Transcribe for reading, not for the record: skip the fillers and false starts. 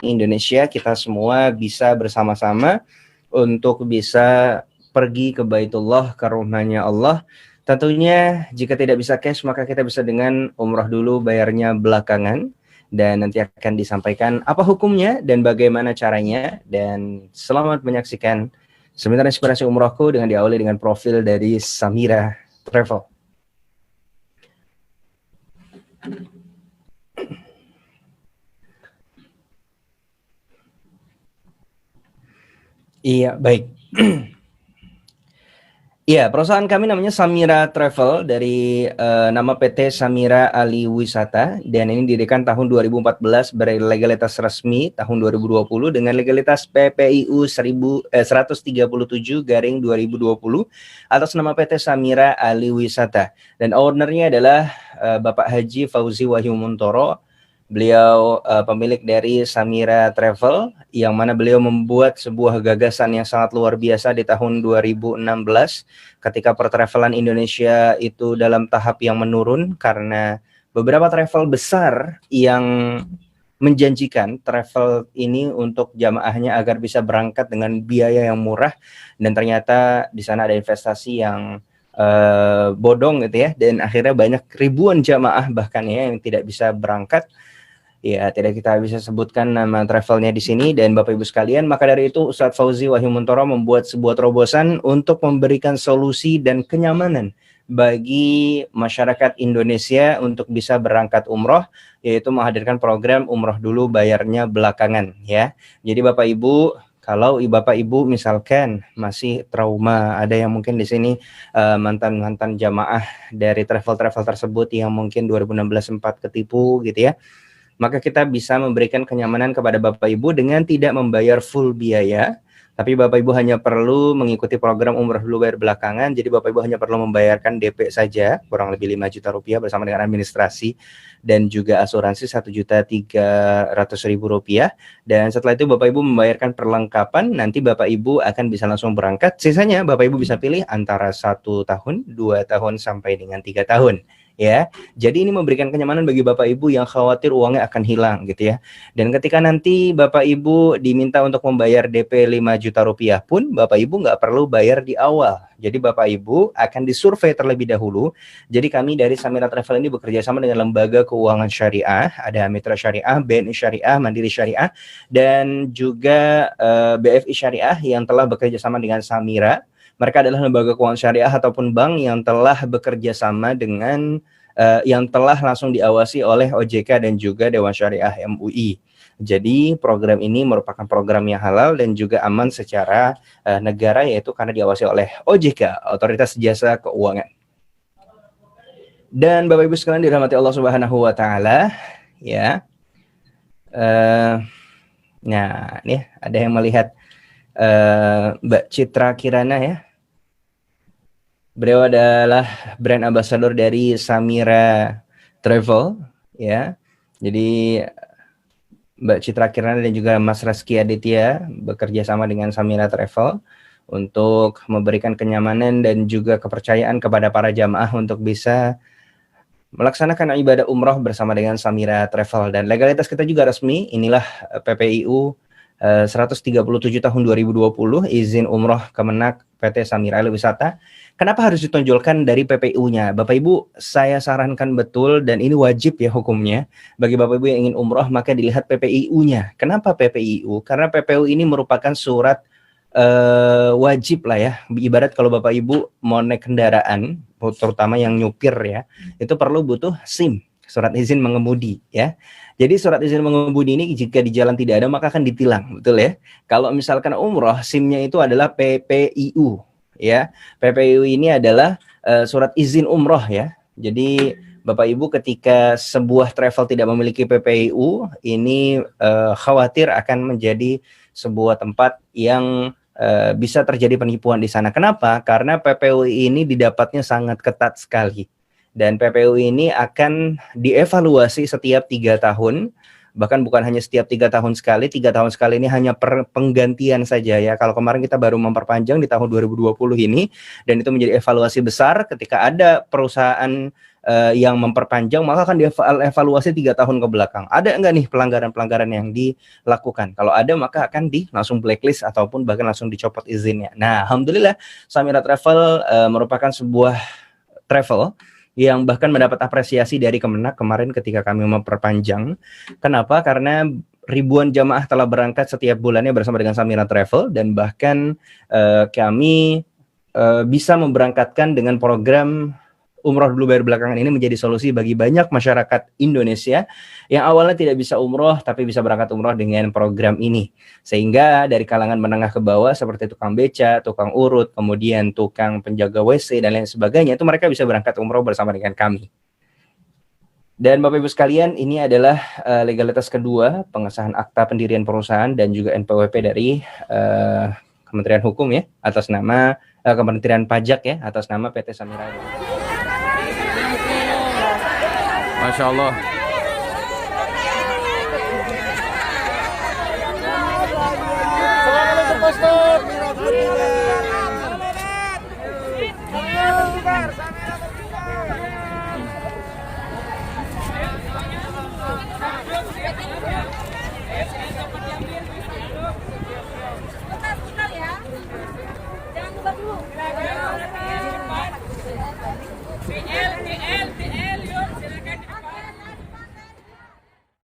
Indonesia kita semua bisa bersama-sama untuk bisa pergi ke Baitullah, ke rumahnya Allah. Tentunya jika tidak bisa cash maka kita bisa dengan umrah dulu, bayarnya belakangan. Dan nanti akan disampaikan apa hukumnya dan bagaimana caranya. Dan selamat menyaksikan seminar inspirasi umrohku dengan diawali dengan profil dari Samira Travel. Iya, baik. Iya, perusahaan kami namanya Samira Travel dari nama PT Samira Ali Wisata, dan ini didirikan tahun 2014 berlegalitas resmi tahun 2020 dengan legalitas PPIU 137/2020 atas nama PT Samira Ali Wisata, dan ownernya adalah Bapak Haji Fauzi Wahyu Muntoro. Beliau pemilik dari Samira Travel, yang mana beliau membuat sebuah gagasan yang sangat luar biasa di tahun 2016 ketika pertravelan Indonesia itu dalam tahap yang menurun karena beberapa travel besar yang menjanjikan travel ini untuk jamaahnya agar bisa berangkat dengan biaya yang murah, dan ternyata di sana ada investasi yang bodong gitu ya, dan akhirnya banyak ribuan jamaah bahkan ya yang tidak bisa berangkat. Ya, tidak kita bisa sebutkan nama travelnya di sini dan Bapak Ibu sekalian. Maka dari itu Ustadz Fauzi Wahyu Muntoro membuat sebuah terobosan untuk memberikan solusi dan kenyamanan bagi masyarakat Indonesia untuk bisa berangkat umroh, yaitu menghadirkan program umroh dulu bayarnya belakangan ya. Jadi Bapak Ibu, kalau Bapak Ibu misalkan masih trauma, ada yang mungkin di sini mantan-mantan jamaah dari travel-travel tersebut yang mungkin 2016 sempat ketipu gitu ya, maka kita bisa memberikan kenyamanan kepada Bapak Ibu dengan tidak membayar full biaya, tapi Bapak Ibu hanya perlu mengikuti program umroh dulu bayar belakangan. Jadi Bapak Ibu hanya perlu membayarkan DP saja, kurang lebih 5 juta rupiah bersama dengan administrasi dan juga asuransi 1.300.000 rupiah. Dan setelah itu Bapak Ibu membayarkan perlengkapan, nanti Bapak Ibu akan bisa langsung berangkat. Sisanya Bapak Ibu bisa pilih antara 1 tahun, 2 tahun, sampai dengan 3 tahun. Ya, jadi ini memberikan kenyamanan bagi Bapak Ibu yang khawatir uangnya akan hilang gitu ya. Dan ketika nanti Bapak Ibu diminta untuk membayar DP 5 juta rupiah pun, Bapak Ibu nggak perlu bayar di awal. Jadi Bapak Ibu akan disurvei terlebih dahulu. Jadi kami dari Samira Travel ini bekerja sama dengan lembaga keuangan syariah, ada Mitra Syariah, BNI Syariah, Mandiri Syariah, dan juga BFI Syariah yang telah bekerja sama dengan Samira. Mereka adalah lembaga keuangan syariah ataupun bank yang telah bekerja sama dengan yang telah langsung diawasi oleh OJK dan juga Dewan Syariah MUI. Jadi program ini merupakan program yang halal dan juga aman secara negara, yaitu karena diawasi oleh OJK, Otoritas Jasa Keuangan. Dan Bapak Ibu sekalian dirahmati Allah Subhanahu wa taala, ya. Nah, nih ada yang melihat Mbak Citra Kirana ya. Beliau adalah brand ambassador dari Samira Travel ya. Jadi Mbak Citra Kirana dan juga Mas Reski Aditya bekerja sama dengan Samira Travel untuk memberikan kenyamanan dan juga kepercayaan kepada para jamaah untuk bisa melaksanakan ibadah umroh bersama dengan Samira Travel. Dan legalitas kita juga resmi, inilah PPIU 137 tahun 2020, izin umroh Kemenak PT Samira Ali Wisata. Kenapa harus ditonjolkan dari PPIU-nya? Bapak Ibu, saya sarankan betul, dan ini wajib ya hukumnya. Bagi Bapak Ibu yang ingin umroh, maka dilihat PPIU-nya. Kenapa PPIU? Karena PPIU ini merupakan surat wajib lah ya. Ibarat kalau Bapak Ibu mau naik kendaraan, terutama yang nyupir ya, itu perlu butuh SIM, surat izin mengemudi ya. Jadi surat izin mengemudi ini jika di jalan tidak ada maka akan ditilang, betul ya. Kalau misalkan umroh, SIM-nya itu adalah PPIU ya. PPIU ini adalah surat izin umroh ya. Jadi Bapak Ibu ketika sebuah travel tidak memiliki PPIU, ini khawatir akan menjadi sebuah tempat yang bisa terjadi penipuan di sana. Kenapa? Karena PPIU ini didapatnya sangat ketat sekali. Dan PPIU ini akan dievaluasi setiap 3 tahun, bahkan bukan hanya setiap 3 tahun sekali. 3 tahun sekali ini hanya penggantian saja ya. Kalau kemarin kita baru memperpanjang di tahun 2020 ini, dan itu menjadi evaluasi besar ketika ada perusahaan yang memperpanjang, maka akan dievaluasi 3 tahun ke belakang. Ada enggak nih pelanggaran-pelanggaran yang dilakukan? Kalau ada, maka akan langsung blacklist ataupun bahkan langsung dicopot izinnya. Nah, alhamdulillah Samira Travel merupakan sebuah travel yang bahkan mendapat apresiasi dari Kemenak kemarin ketika kami memperpanjang. Kenapa? Karena ribuan jamaah telah berangkat setiap bulannya bersama dengan Samira Travel, dan bahkan kami bisa memberangkatkan dengan program umroh dulu bayar belakangan ini menjadi solusi bagi banyak masyarakat Indonesia yang awalnya tidak bisa umroh tapi bisa berangkat umroh dengan program ini. Sehingga dari kalangan menengah ke bawah seperti tukang beca, tukang urut, kemudian tukang penjaga WC dan lain sebagainya, itu mereka bisa berangkat umroh bersama dengan kami. Dan Bapak Ibu sekalian, ini adalah legalitas kedua pengesahan akta pendirian perusahaan dan juga NPWP dari Kementerian Hukum ya, atas nama Kementerian Pajak ya, atas nama PT Samira. Masya Allah. Assalamualaikum Pastor.